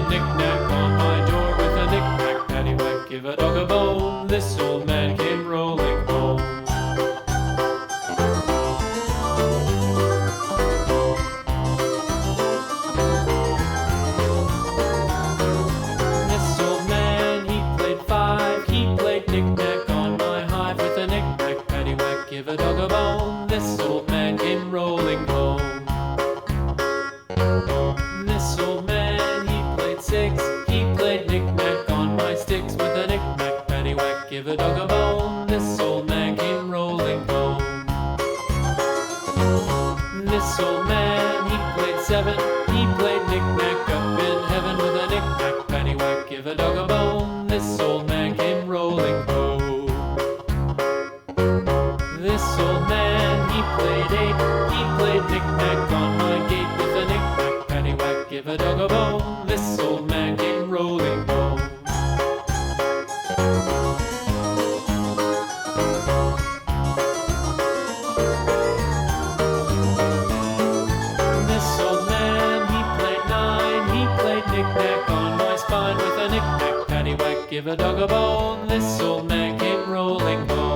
knick-knack on my door with a knick-knack, paddywhack, give a dog a bone. This old man came rolling home. This old man, he played five. He played knick-knack on my hive with a knick-knack, paddywhack, give a dog a bone. This old man came rolling home. This old man, he played six. He played knick-knack on my sticks with a knick-knack, paddywhack, give a dog a bone. This old man came rolling home. This old man, he played seven. He played knick-knack up in heaven with a knick-knack, paddywhack, give a dog a bone. This old man came rolling home. This old man, he played eight. He played knick-knack on my gate with a knick-knack, paddywhack, give a dog a bone. This old man came rolling home. This old man, he played nine. He played knick-knack on my spine with a knick-knack, paddywhack, give a dog a bone. This old man came rolling home.